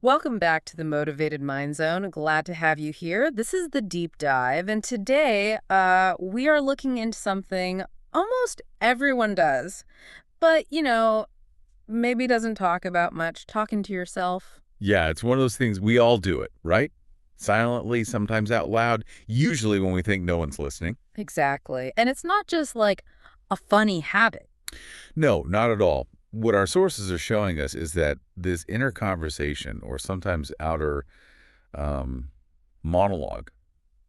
Welcome back to the Motivated Mind Zone. Glad to have you here. This is the deep dive, and today we are looking into something almost everyone does, but, maybe doesn't talk about much, talking to yourself. Yeah, it's one of those things, we all do it, right? Silently, sometimes out loud, usually when we think no one's listening. Exactly. And it's not just like a funny habit. No, not at all. What our sources are showing us is that this inner conversation, or sometimes outer um, monologue,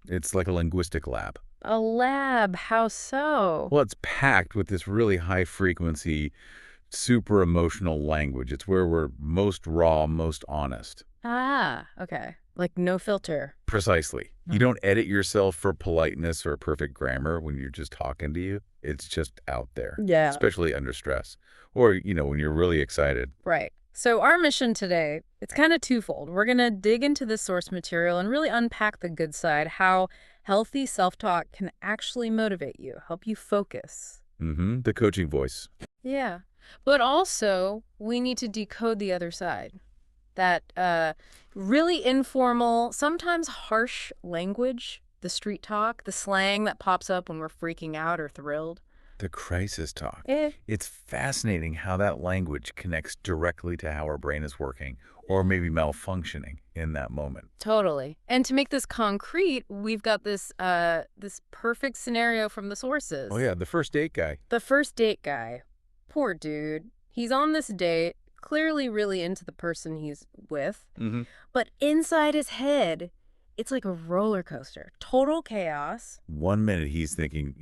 it's like a linguistic lab. A lab, how so? Well, it's packed with this really high-frequency, super emotional language. It's where we're most raw, most honest. Ah, okay. Like no filter. Precisely. You don't edit yourself for politeness or perfect grammar when you're just talking to you. It's just out there, Yeah. especially under stress or, when you're really excited. Right. So our mission today, it's kind of twofold. We're going to dig into the source material and really unpack the good side, how healthy self-talk can actually motivate you, help you focus. The coaching voice. Yeah. But also, we need to decode the other side. That really informal, sometimes harsh language, the street talk, the slang that pops up when we're freaking out or thrilled. The crisis talk. Eh. It's fascinating how that language connects directly to how our brain is working or maybe malfunctioning in that moment. Totally. And to make this concrete, we've got this perfect scenario from the sources. Oh, yeah, the first date guy. The first date guy. Poor dude. He's on this date, clearly really into the person he's with, but inside his head, it's like a roller coaster. Total chaos. 1 minute he's thinking,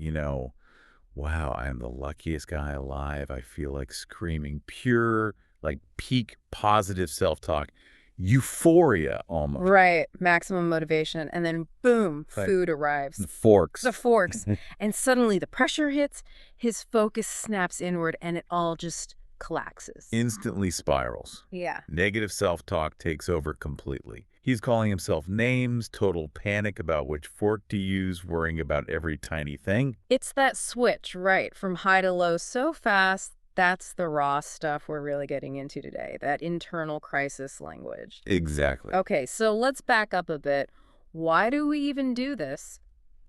wow, I am the luckiest guy alive. I feel like screaming. Pure, like peak positive self-talk. Euphoria almost. Right. Maximum motivation. And then boom, Like food arrives. the forks. The forks. And suddenly the pressure hits, his focus snaps inward, and it all just collapses. Instantly spirals. Yeah. Negative self-talk takes over completely. He's calling himself names, total panic about which fork to use, worrying about every tiny thing. It's that switch, right, from high to low so fast. That's the raw stuff we're really getting into today, that internal crisis language. Exactly. Okay, so let's back up a bit. Why do we even do this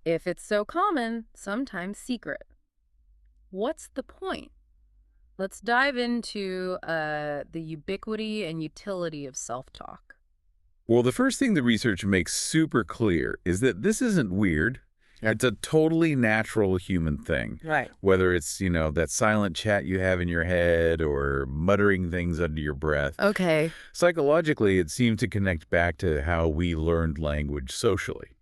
if it's so common, sometimes secret? What's the point? Let's dive into the ubiquity and utility of self-talk. Well, the first thing the research makes super clear is that this isn't weird. It's a totally natural human thing. Right. Whether it's, that silent chat you have in your head or muttering things under your breath. Okay. Psychologically, it seems to connect back to how we learned language socially.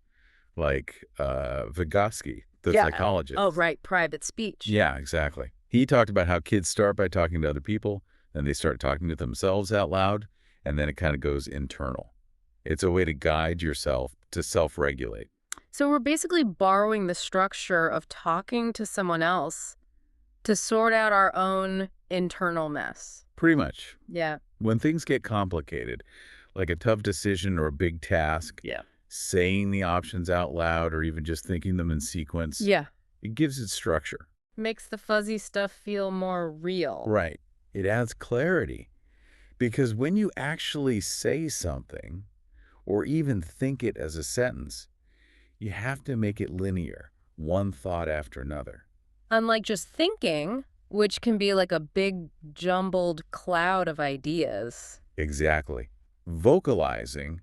Like Vygotsky, the psychologist. Oh, right. Private speech. Yeah, exactly. He talked about how kids start by talking to other people, then they start talking to themselves out loud, and then it kind of goes internal. It's a way to guide yourself to self-regulate. So we're basically borrowing the structure of talking to someone else to sort out our own internal mess. Pretty much. Yeah. When things get complicated, like a tough decision or a big task, saying the options out loud or even just thinking them in sequence, it gives it structure. Makes the fuzzy stuff feel more real. Right. It adds clarity. Because when you actually say something, or even think it as a sentence, you have to make it linear, one thought after another. Unlike just thinking, which can be like a big jumbled cloud of ideas. Exactly. Vocalizing,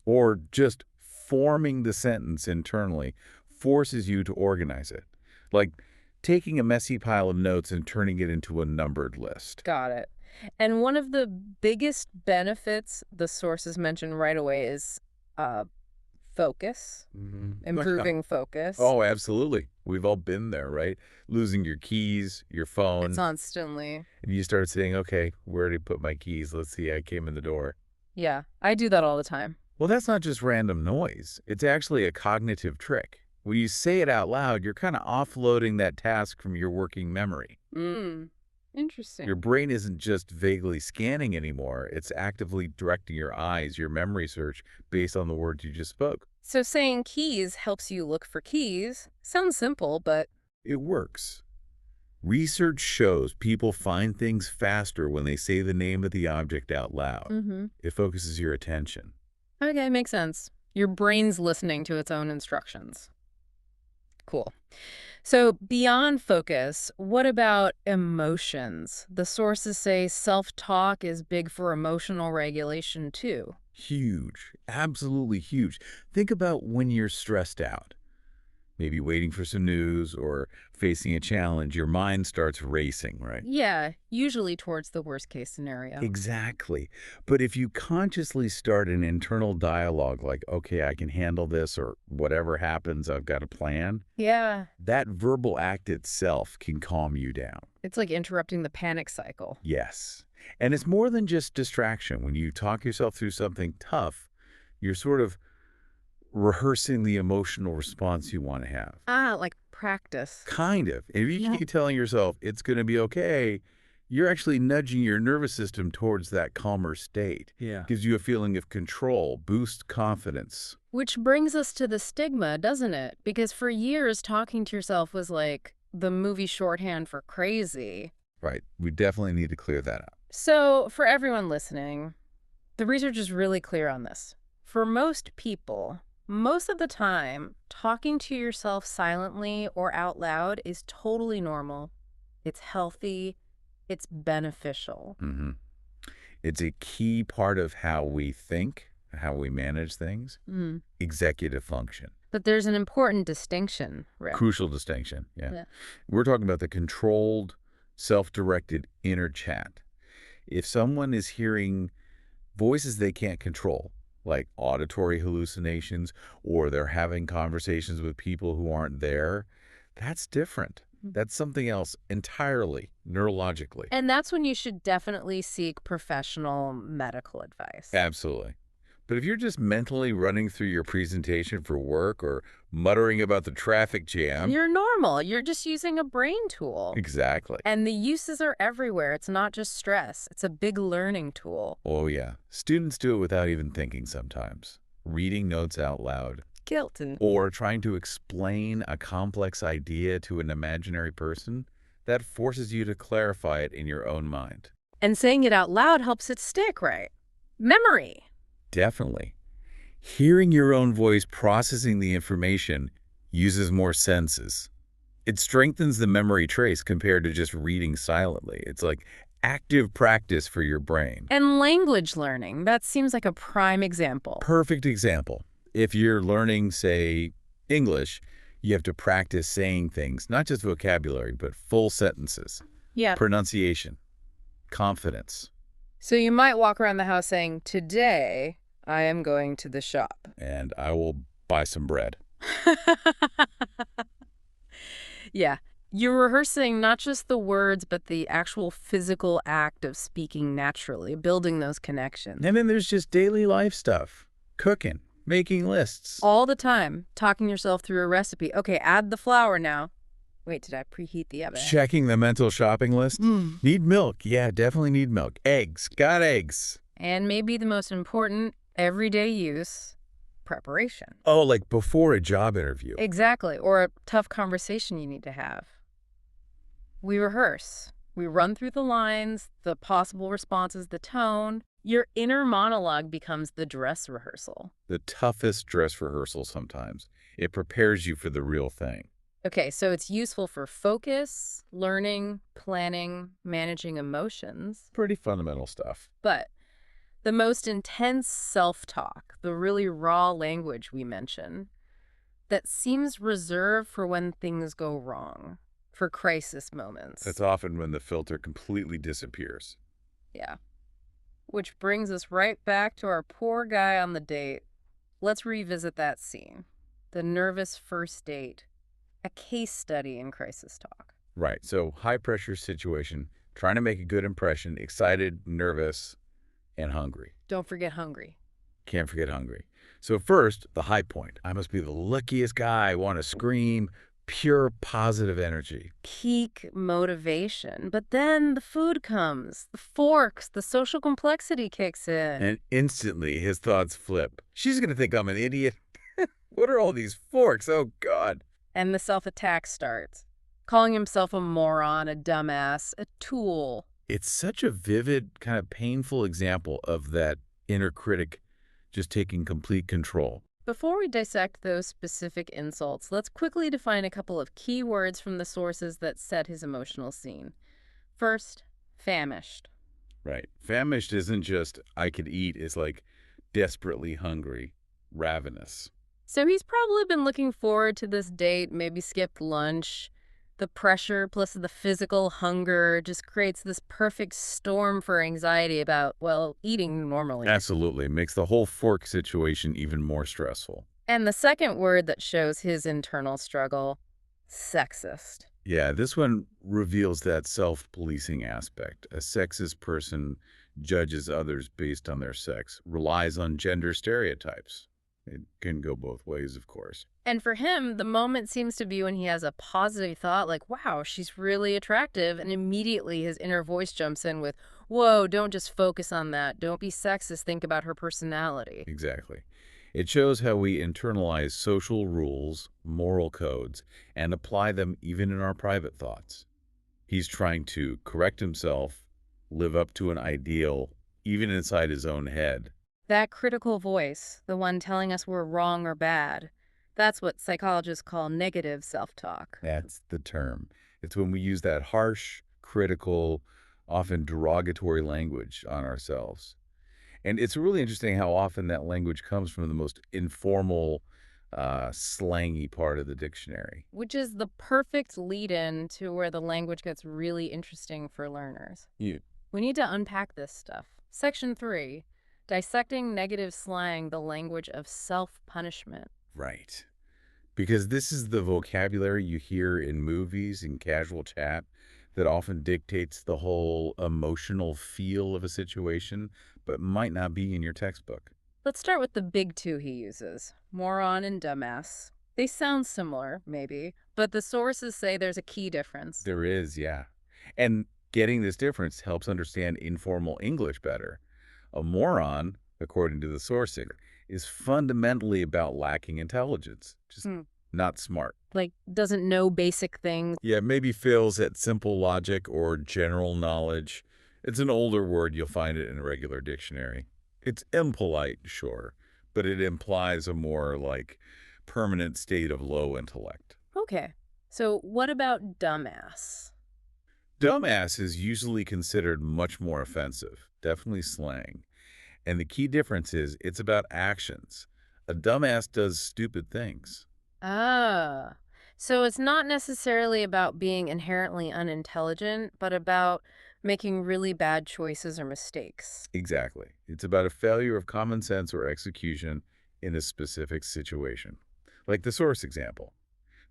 or just forming the sentence internally, forces you to organize it. Like taking a messy pile of notes and turning it into a numbered list. Got it. And one of the biggest benefits the sources mention right away is focus, improving focus. Oh, absolutely. We've all been there, right? Losing your keys, your phone. Constantly. And you start saying, okay, where did I put my keys? Let's see, I came in the door. Yeah, I do that all the time. Well, that's not just random noise. It's actually a cognitive trick. When you say it out loud, you're kind of offloading that task from your working memory. Interesting. Your brain isn't just vaguely scanning anymore. It's actively directing your eyes, your memory search, based on the words you just spoke. So saying keys helps you look for keys. Sounds simple, but... It works. Research shows people find things faster when they say the name of the object out loud. Mm-hmm. It focuses your attention. Okay, makes sense. Your brain's listening to its own instructions. Cool. So beyond focus, what about emotions? The sources say self-talk is big for emotional regulation too. Huge. Absolutely huge. Think about when you're stressed out. Maybe waiting for some news or facing a challenge, your mind starts racing, right? Yeah, usually towards the worst case scenario. Exactly. But if you consciously start an internal dialogue like, okay, I can handle this, or whatever happens, I've got a plan, Yeah, that verbal act itself can calm you down. it's like interrupting the panic cycle. Yes. And it's more than just distraction. When you talk yourself through something tough, you're sort of rehearsing the emotional response you want to have. Ah, like practice. Kind of. If you Yeah. keep telling yourself it's going to be okay, you're actually nudging your nervous system towards that calmer state. Yeah. Gives you a feeling of control, boosts confidence. Which brings us to the stigma, doesn't it? Because for years, talking to yourself was like the movie shorthand for crazy. Right. We definitely need to clear that up. So, for everyone listening, the research is really clear on this. For most people, most of the time, talking to yourself silently or out loud is totally normal. It's healthy. It's beneficial. hmm It's a key part of how we think, how we manage things. Mm. Executive function. But there's an important distinction, Rick. Crucial distinction. Yeah. Yeah. We're talking about the controlled, self-directed inner chat. If someone is hearing voices they can't control, like auditory hallucinations, or they're having conversations with people who aren't there, that's different. That's something else entirely, neurologically. And that's when you should definitely seek professional medical advice. Absolutely. But if you're just mentally running through your presentation for work or muttering about the traffic jam. You're normal. You're just using a brain tool. Exactly. And the uses are everywhere. It's not just stress. It's a big learning tool. Oh, yeah. Students do it without even thinking sometimes. Reading notes out loud. Guilt and... Or trying to explain a complex idea to an imaginary person. That forces you to clarify it in your own mind. And saying it out loud helps it stick, right? Memory. Definitely. Hearing your own voice processing the information uses more senses. It strengthens the memory trace compared to just reading silently. It's like active practice for your brain. And language learning. That seems like a prime example. Perfect example. If you're learning, say, English, you have to practice saying things, not just vocabulary, but full sentences. Yeah. Pronunciation, confidence. So you might walk around the house saying, today I am going to the shop. And I will buy some bread. Yeah. You're rehearsing not just the words, but the actual physical act of speaking naturally, building those connections. And then there's just daily life stuff. Cooking, making lists. All the time, talking yourself through a recipe. Okay, add the flour now. Wait, did I preheat the oven? Checking the mental shopping list. Need milk. Yeah, definitely need milk. Eggs. Got eggs. And maybe the most important, everyday use, preparation. Oh, like before a job interview. Exactly, or a tough conversation you need to have. We rehearse. We run through the lines, the possible responses, the tone. Your inner monologue becomes the dress rehearsal. The toughest dress rehearsal sometimes. It prepares you for the real thing. Okay, so it's useful for focus, learning, planning, managing emotions. Pretty fundamental stuff. But the most intense self-talk, the really raw language we mention, that seems reserved for when things go wrong, for crisis moments. That's often when the filter completely disappears. Yeah. Which brings us right back to our poor guy on the date. Let's revisit that scene. The nervous first date. A case study in crisis talk. Right. So high pressure situation, trying to make a good impression, excited, nervous, and hungry. Don't forget hungry. Can't forget hungry. So first, the high point. I must be the luckiest guy. I want to scream. Pure positive energy. Peak motivation. But then the food comes, the forks, the social complexity kicks in. And instantly his thoughts flip. She's going to think I'm an idiot. What are all these forks? Oh, God. And the self-attack starts. calling himself a moron, a dumbass, a tool. It's such a vivid, kind of painful example of that inner critic just taking complete control. Before we dissect those specific insults, let's quickly define a couple of key words from the sources that set his emotional scene. First, famished. Right. Famished isn't just I could eat, it's like desperately hungry, ravenous. So he's probably been looking forward to this date, maybe skipped lunch. The pressure plus the physical hunger just creates this perfect storm for anxiety about, well, eating normally. Absolutely. Makes the whole fork situation even more stressful. And the second word that shows his internal struggle, sexist. Yeah, this one reveals that self-policing aspect. A sexist person judges others based on their sex, relies on gender stereotypes. It can go both ways, of course. And for him, the moment seems to be when he has a positive thought like, wow, she's really attractive. And immediately his inner voice jumps in with, whoa, don't just focus on that. Don't be sexist. Think about her personality. Exactly. It shows how we internalize social rules, moral codes, and apply them even in our private thoughts. He's trying to correct himself, live up to an ideal, even inside his own head. That critical voice, the one telling us we're wrong or bad, that's what psychologists call negative self-talk. That's the term. It's when we use that harsh, critical, often derogatory language on ourselves. And it's really interesting how often that language comes from the most informal, slangy part of the dictionary. Which is the perfect lead-in to where the language gets really interesting for learners. You, We need to unpack this stuff. Section 3, dissecting negative slang, the language of self-punishment. right. Because this is the vocabulary you hear in movies and casual chat that often dictates the whole emotional feel of a situation, but might not be in your textbook. Let's start with the big two he uses, moron and dumbass. They sound similar, maybe, but the sources say there's a key difference. There is, yeah. And getting this difference helps understand informal English better. A moron, according to the sourcing, is fundamentally about lacking intelligence, just not smart. Like, doesn't know basic things. Yeah, maybe fails at simple logic or general knowledge. It's an older word. You'll find it in a regular dictionary. It's impolite, sure, but it implies a more, like, permanent state of low intellect. Okay, so what about dumbass? Dumbass is usually considered much more offensive, definitely slang. And the key difference is it's about actions. A dumbass does stupid things. Ah, so it's not necessarily about being inherently unintelligent, but about making really bad choices or mistakes. Exactly. It's about a failure of common sense or execution in a specific situation. Like the source example,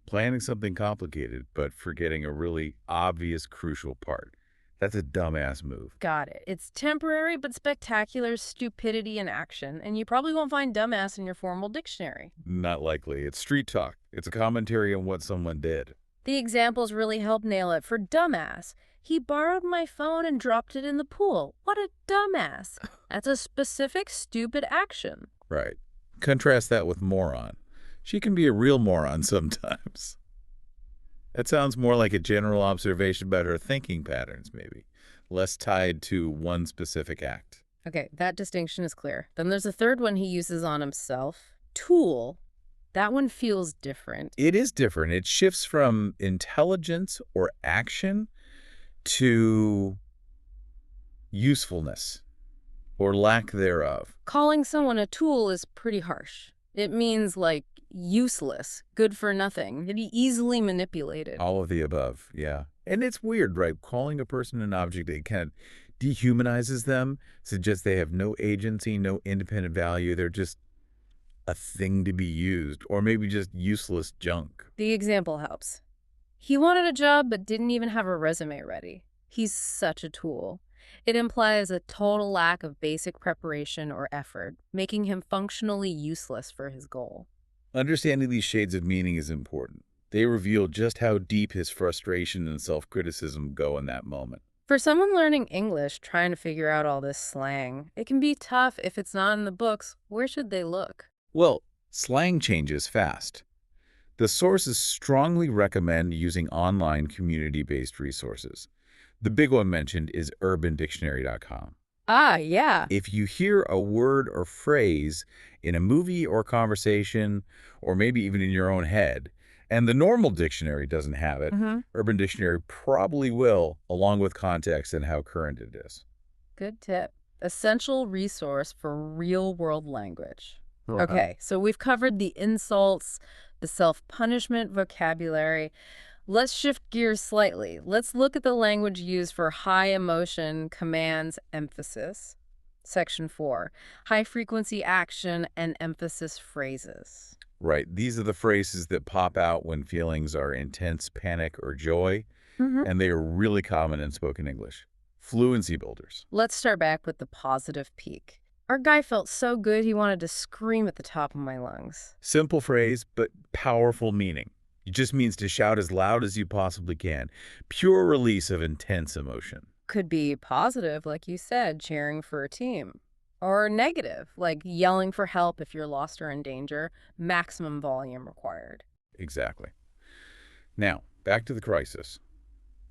planning something complicated but forgetting a really obvious crucial part. That's a dumbass move. Got it. It's temporary but spectacular stupidity in action, and you probably won't find dumbass in your formal dictionary. Not likely. It's street talk. It's a commentary on what someone did. The examples really help nail it. For dumbass, he borrowed my phone and dropped it in the pool. What a dumbass. That's a specific stupid action. Right. Contrast that with moron. She can be a real moron sometimes. That sounds more like a general observation about her thinking patterns, maybe, less tied to one specific act. Okay, that distinction is clear. Then there's a third one he uses on himself. Tool. That one feels different. It is different. It shifts from intelligence or action to usefulness or lack thereof. Calling someone a tool is pretty harsh. It means, like, useless, good for nothing, to be easily manipulated. All of the above, yeah. And it's weird, right? Calling a person an object, it kind of dehumanizes them, suggests they have no agency, no independent value. They're just a thing to be used, or maybe just useless junk. The example helps. He wanted a job but didn't even have a resume ready. He's such a tool. It implies a total lack of basic preparation or effort, making him functionally useless for his goal. Understanding these shades of meaning is important. They reveal just how deep his frustration and self-criticism go in that moment. For someone learning English, trying to figure out all this slang, it can be tough if it's not in the books. Where should they look? Well, slang changes fast. The sources strongly recommend using online community-based resources. The big one mentioned is urbandictionary.com. Ah, yeah. If you hear a word or phrase in a movie or conversation, or maybe even in your own head, and the normal dictionary doesn't have it, Urban Dictionary probably will, along with context and how current it is. Good tip. Essential resource for real-world language. Right. Okay, so we've covered the insults, the self-punishment vocabulary. Let's shift gears slightly. Let's look at the language used for high emotion commands emphasis. Section 4, high frequency action and emphasis phrases. Right. These are the phrases that pop out when feelings are intense panic or joy, and they are really common in spoken English. Fluency builders. Let's start back with the positive peak. Our guy felt so good he wanted to scream at the top of my lungs. Simple phrase, but powerful meaning. It just means to shout as loud as you possibly can. Pure release of intense emotion. Could be positive, like you said, cheering for a team. Or negative, like yelling for help if you're lost or in danger, maximum volume required. Exactly. Now, back to the crisis.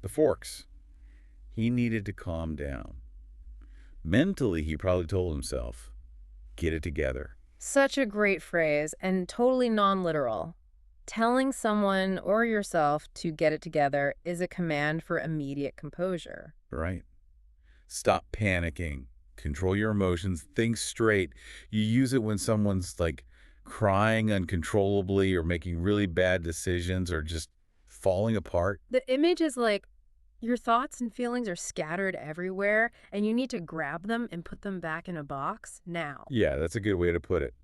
The forks. He needed to calm down. Mentally, he probably told himself, get it together. Such a great phrase and totally non-literal. Telling someone or yourself to get it together is a command for immediate composure. Right. Stop panicking. Control your emotions. Think straight. You use it when someone's like crying uncontrollably or making really bad decisions or just falling apart. The image is like your thoughts and feelings are scattered everywhere and you need to grab them and put them back in a box now. Yeah, that's a good way to put it.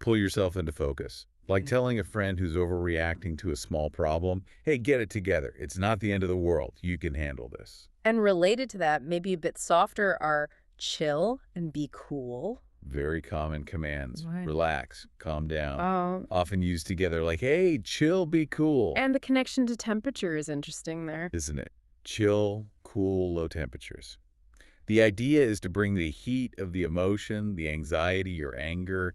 Pull yourself into focus. Like telling a friend who's overreacting to a small problem, hey, get it together. It's not the end of the world. You can handle this. And related to that, maybe a bit softer, are chill and be cool. Very common commands. Right. Relax, calm down. Oh. Often used together like, hey, chill, be cool. And the connection to temperature is interesting there. Isn't it? Chill, cool, low temperatures. The idea is to bring the heat of the emotion, the anxiety or anger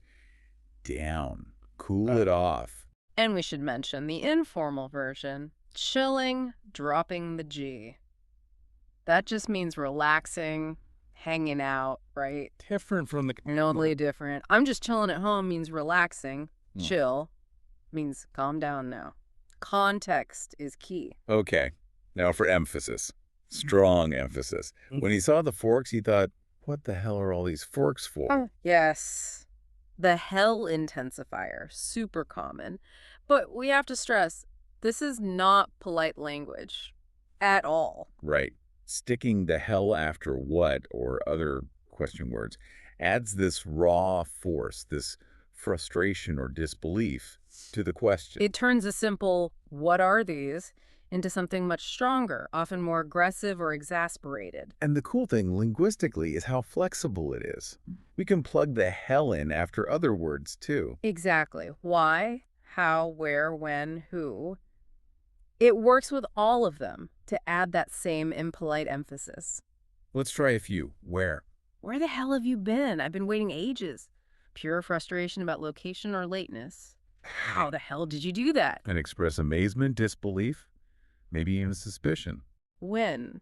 down. Cool it off. And we should mention the informal version, chilling, dropping the G. That just means relaxing, hanging out, right? Different from the... Totally different. I'm just chilling at home means relaxing. Chill means calm down now. Context is key. Okay, now for emphasis. Strong emphasis. When he saw the forks, he thought, what the hell are all these forks for? Yes. The hell intensifier, super common. But we have to stress, this is not polite language at all. Right. Sticking the hell after what or other question words adds this raw force, this frustration or disbelief to the question. It turns a simple, what are these, into something much stronger, often more aggressive or exasperated. And the cool thing linguistically is how flexible it is. We can plug the hell in after other words too. Exactly. Why, how, where, when, who. It works with all of them to add that same impolite emphasis. Let's try a few. Where? Where the hell have you been? I've been waiting ages. Pure frustration about location or lateness. How the hell did you do that? And express amazement, disbelief, maybe even suspicion. When?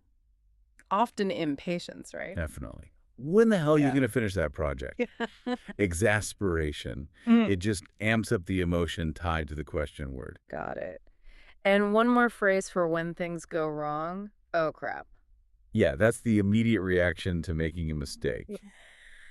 Often impatience, right? Definitely. When the hell are you going to finish that project? Exasperation. It just amps up the emotion tied to the question word. Got it. And one more phrase for when things go wrong. Oh, crap. Yeah, that's the immediate reaction to making a mistake.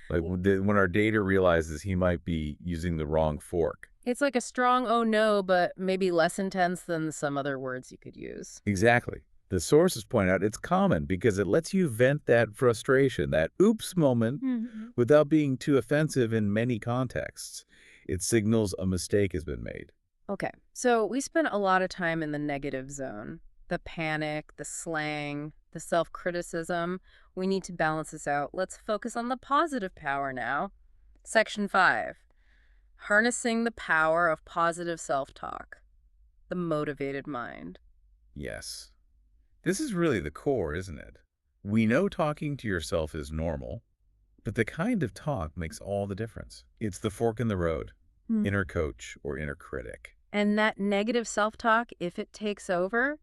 Like when our data realizes he might be using the wrong fork. It's like a strong oh no, but maybe less intense than some other words you could use. Exactly. The sources point out it's common because it lets you vent that frustration, that oops moment, without being too offensive in many contexts. It signals a mistake has been made. Okay, so we spent a lot of time in the negative zone. The panic, the slang, the self-criticism. We need to balance this out. Let's focus on the positive power now. Section 5. Harnessing the power of positive self-talk. The motivated mind. Yes. This is really the core, isn't it? We know talking to yourself is normal, but the kind of talk makes all the difference. It's the fork in the road, inner coach or inner critic. And that negative self-talk, if it takes over,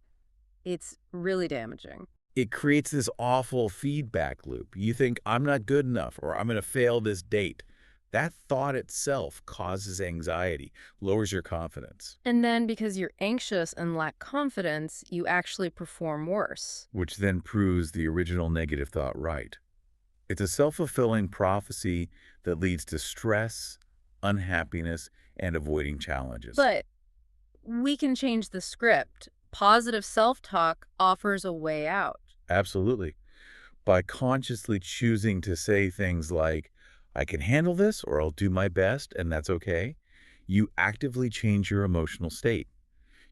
it's really damaging. It creates this awful feedback loop. You think, I'm not good enough, or I'm going to fail this date. That thought itself causes anxiety, lowers your confidence, And then because you're anxious and lack confidence, you actually perform worse. which then proves the original negative thought right. It's a self-fulfilling prophecy that leads to stress, unhappiness, and avoiding challenges. But we can change the script. Positive self-talk offers a way out. Absolutely. By consciously choosing to say things like, I can handle this, or I'll do my best, and that's okay, you actively change your emotional state.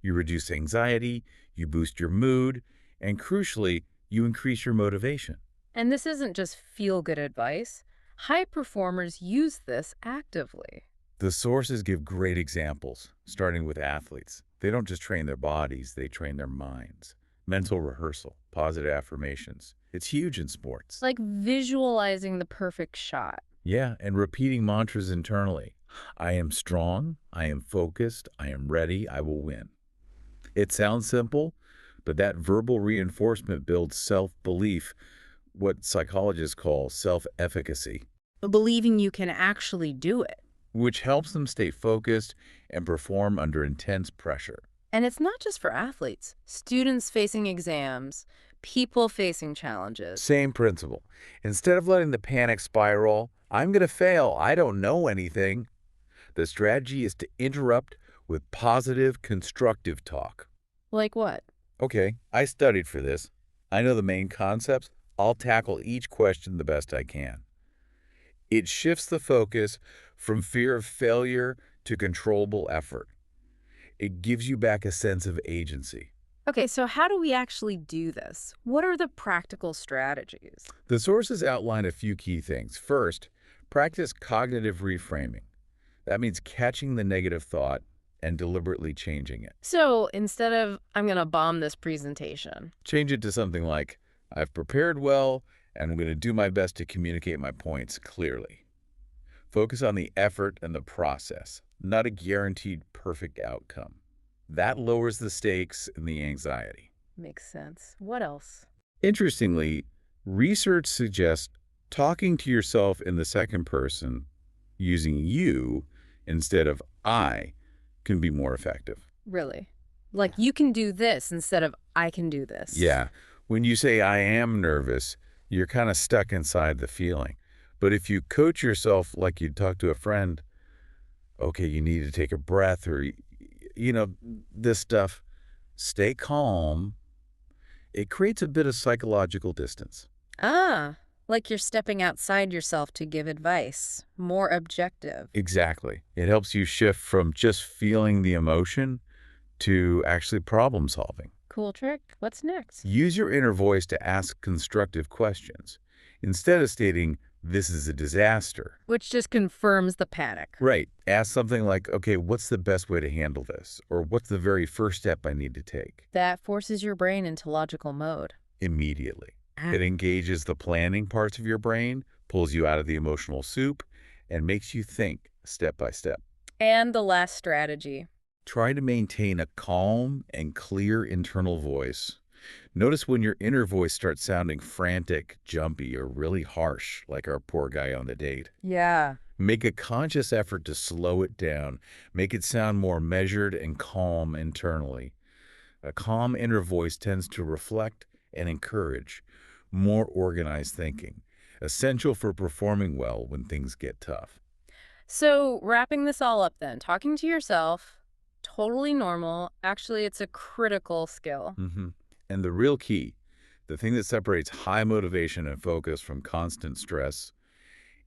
You reduce anxiety, you boost your mood, and crucially, you increase your motivation. And this isn't just feel-good advice. High performers use this actively. The sources give great examples, starting with athletes. They don't just train their bodies, they train their minds. Mental rehearsal, positive affirmations. It's huge in sports. Like visualizing the perfect shot. Yeah, and repeating mantras internally. I am strong, I am focused, I am ready, I will win. It sounds simple, but that verbal reinforcement builds self-belief, what psychologists call self-efficacy, Believing you can actually do it. which helps them stay focused and perform under intense pressure. And it's not just for athletes. Students facing exams, people facing challenges. Same principle. Instead of letting the panic spiral, I'm going to fail, I don't know anything, the strategy is to interrupt with positive, constructive talk. Like what? Okay, I studied for this. I know the main concepts. I'll tackle each question the best I can. It shifts the focus from fear of failure to controllable effort. It gives you back a sense of agency. Okay, so how do we actually do this? What are the practical strategies? The sources outline a few key things. First, practice cognitive reframing. That means catching the negative thought and deliberately changing it. So instead of, I'm going to bomb this presentation. Change it to something like, I've prepared well, and I'm going to do my best to communicate my points clearly. Focus on the effort and the process, not a guaranteed perfect outcome. That lowers the stakes and the anxiety. Makes sense. What else? Interestingly, research suggests talking to yourself in the second person, using you instead of I, can be more effective. Really? Like you can do this instead of I can do this. Yeah, when you say I am nervous, you're kind of stuck inside the feeling. But if you coach yourself like you'd talk to a friend, okay, you need to take a breath or, this stuff, stay calm, it creates a bit of psychological distance. Ah, like you're stepping outside yourself to give advice. More objective. Exactly. It helps you shift from just feeling the emotion to actually problem solving. Cool trick. What's next? Use your inner voice to ask constructive questions instead of stating, this is a disaster. Which just confirms the panic. Right. Ask something like, okay, what's the best way to handle this? Or what's the very first step I need to take? That forces your brain into logical mode. Immediately. It engages the planning parts of your brain, pulls you out of the emotional soup, and makes you think step by step. And the last strategy. Try to maintain a calm and clear internal voice. Notice when your inner voice starts sounding frantic, jumpy, or really harsh, like our poor guy on the date. Yeah. Make a conscious effort to slow it down. Make it sound more measured and calm internally. A calm inner voice tends to reflect and encourage more organized thinking, essential for performing well when things get tough. So wrapping this all up then, talking to yourself, totally normal. Actually, it's a critical skill. And the real key, the thing that separates high motivation and focus from constant stress,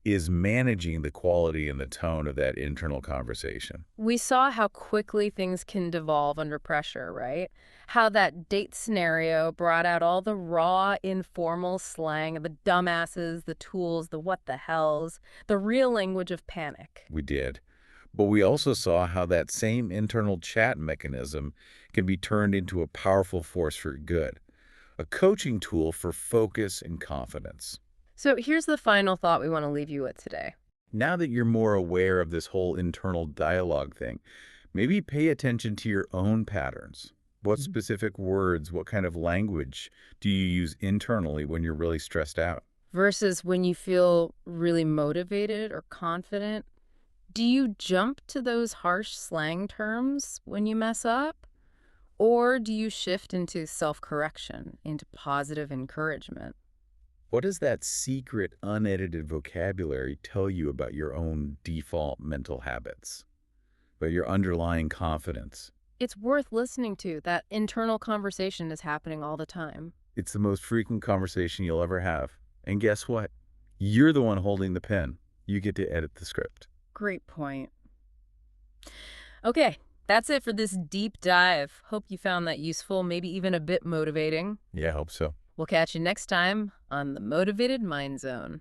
is managing the quality and the tone of that internal conversation. We saw how quickly things can devolve under pressure, right? How that date scenario brought out all the raw, informal slang, the dumbasses, the tools, the what the hells, the real language of panic. We did. But we also saw how that same internal chat mechanism can be turned into a powerful force for good, a coaching tool for focus and confidence. So here's the final thought we want to leave you with today. Now that you're more aware of this whole internal dialogue thing, Maybe pay attention to your own patterns. What Mhm. specific words, what kind of language do you use internally when you're really stressed out? Versus when you feel really motivated or confident, do you jump to those harsh slang terms when you mess up? Or do you shift into self-correction, into positive encouragement? What does that secret, unedited vocabulary tell you about your own default mental habits, about your underlying confidence? It's worth listening to. That internal conversation is happening all the time. It's the most frequent conversation you'll ever have. And guess what? You're the one holding the pen. You get to edit the script. Great point. Okay, that's it for this deep dive. Hope you found that useful, maybe even a bit motivating. Yeah, I hope so. We'll catch you next time on the Motivated Mind Zone.